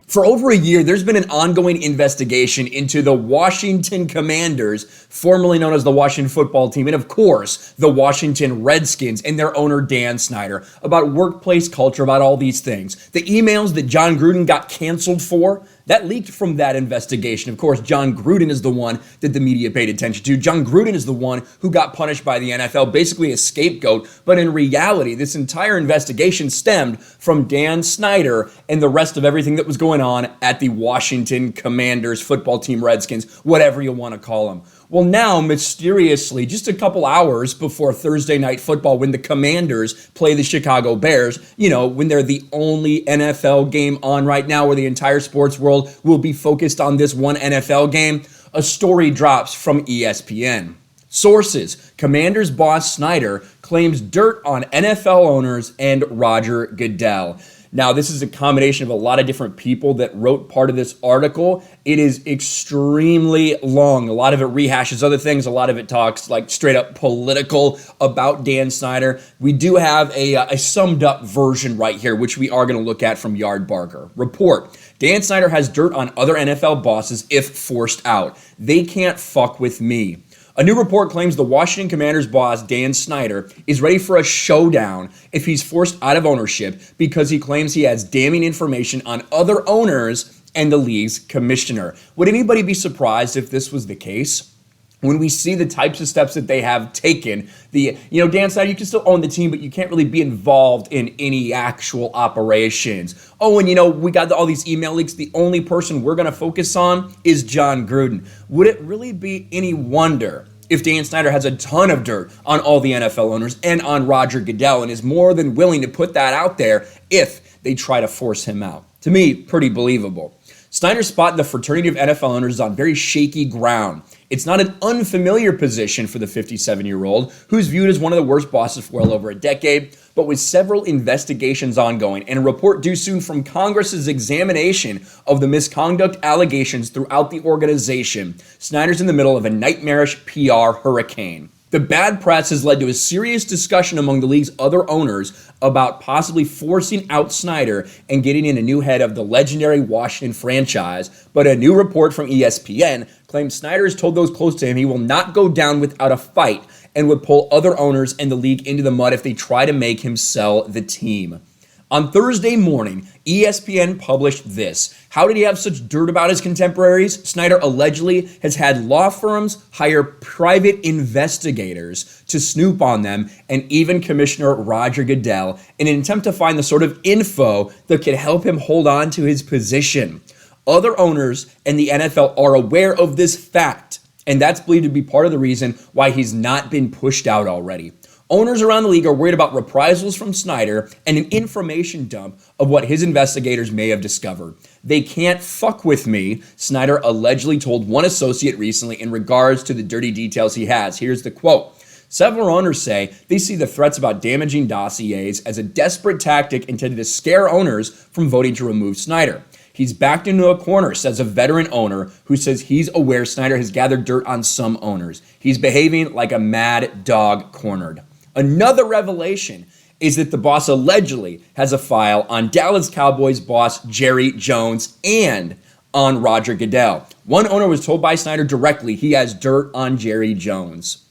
For over a year, there's been an ongoing investigation into the Washington Commanders, formerly known as the Washington Football Team, and of course, the Washington Redskins and their owner, Dan Snyder, about workplace culture, about all these things. The emails that John Gruden got canceled for, that leaked from that investigation. Of course, John Gruden is the one that the media paid attention to. John Gruden is the one who got punished by the NFL, basically a scapegoat. But in reality, this entire investigation stemmed from Dan Snyder and the rest of everything that was going on at the Washington Commanders football team, Redskins, whatever you want to call them. Well, now, mysteriously, just a couple hours before Thursday Night Football, when the Commanders play the Chicago Bears, when they're the only NFL game on right now where the entire sports world will be focused on this one NFL game, a story drops from ESPN. Sources: Commanders boss Snyder claims dirt on NFL owners and Roger Goodell. Now, this is a combination of a lot of different people that wrote part of this article. It is extremely long. A lot of it rehashes other things. A lot of it talks like straight up political about Dan Snyder. We do have a summed up version right here, which we are going to look at from Yardbarker. Report: Dan Snyder has dirt on other NFL bosses if forced out. They can't fuck with me. A new report claims the Washington Commanders boss, Dan Snyder, is ready for a showdown if he's forced out of ownership because he claims he has damning information on other owners and the league's commissioner. Would anybody be surprised if this was the case? When we see the types of steps that they have taken, Dan Snyder, you can still own the team, but you can't really be involved in any actual operations. Oh, and we got all these email leaks. The only person we're going to focus on is John Gruden. Would it really be any wonder if Dan Snyder has a ton of dirt on all the NFL owners and on Roger Goodell and is more than willing to put that out there if they try to force him out? To me, pretty believable. Snyder's spot in the fraternity of NFL owners is on very shaky ground. It's not an unfamiliar position for the 57-year-old, who's viewed as one of the worst bosses for well over a decade, but with several investigations ongoing and a report due soon from Congress's examination of the misconduct allegations throughout the organization, Snyder's in the middle of a nightmarish PR hurricane. The bad press has led to a serious discussion among the league's other owners about possibly forcing out Snyder and getting in a new head of the legendary Washington franchise, but a new report from ESPN claims Snyder has told those close to him he will not go down without a fight and would pull other owners and the league into the mud if they try to make him sell the team. On Thursday morning, ESPN published this. How did he have such dirt about his contemporaries? Snyder allegedly has had law firms hire private investigators to snoop on them and even Commissioner Roger Goodell in an attempt to find the sort of info that could help him hold on to his position. Other owners and the NFL are aware of this fact, and that's believed to be part of the reason why he's not been pushed out already. Owners around the league are worried about reprisals from Snyder and an information dump of what his investigators may have discovered. They can't fuck with me, Snyder allegedly told one associate recently in regards to the dirty details he has. Here's the quote. Several owners say they see the threats about damaging dossiers as a desperate tactic intended to scare owners from voting to remove Snyder. He's backed into a corner, says a veteran owner who says he's aware Snyder has gathered dirt on some owners. He's behaving like a mad dog cornered. Another revelation is that the boss allegedly has a file on Dallas Cowboys boss Jerry Jones and on Roger Goodell. One owner was told by Snyder directly he has dirt on Jerry Jones.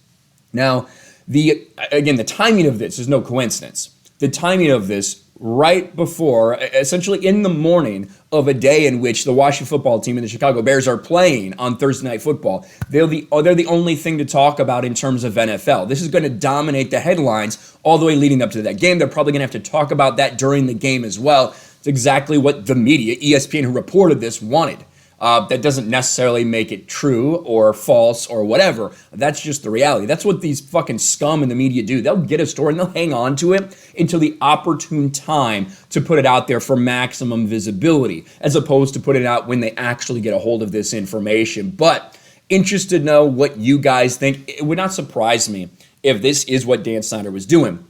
Now, the timing of this is no coincidence. The timing of this right before, essentially in the morning of a day in which the Washington football team and the Chicago Bears are playing on Thursday Night Football. They're the only thing to talk about in terms of NFL. This is going to dominate the headlines all the way leading up to that game. They're probably going to have to talk about that during the game as well. It's exactly what the media, ESPN, who reported this, wanted. That doesn't necessarily make it true or false or whatever. That's just the reality. That's what these fucking scum in the media do. They'll get a story and they'll hang on to it until the opportune time to put it out there for maximum visibility, as opposed to put it out when they actually get a hold of this information. But interested to know what you guys think. It would not surprise me if this is what Dan Snyder was doing.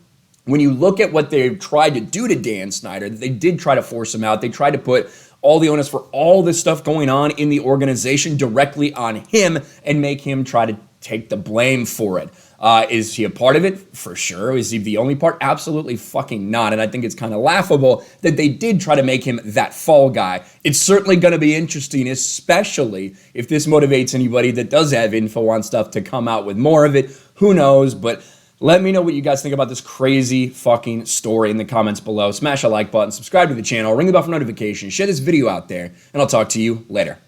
When you look at what they tried to do to Dan Snyder, they did try to force him out. They tried to put all the onus for all this stuff going on in the organization directly on him and make him try to take the blame for it. Is he a part of it? For sure. Is he the only part? Absolutely fucking not. And I think it's kind of laughable that they did try to make him that fall guy. It's certainly going to be interesting, especially if this motivates anybody that does have info on stuff to come out with more of it. Who knows? But let me know what you guys think about this crazy fucking story in the comments below. Smash a like button, subscribe to the channel, ring the bell for notifications, share this video out there, and I'll talk to you later.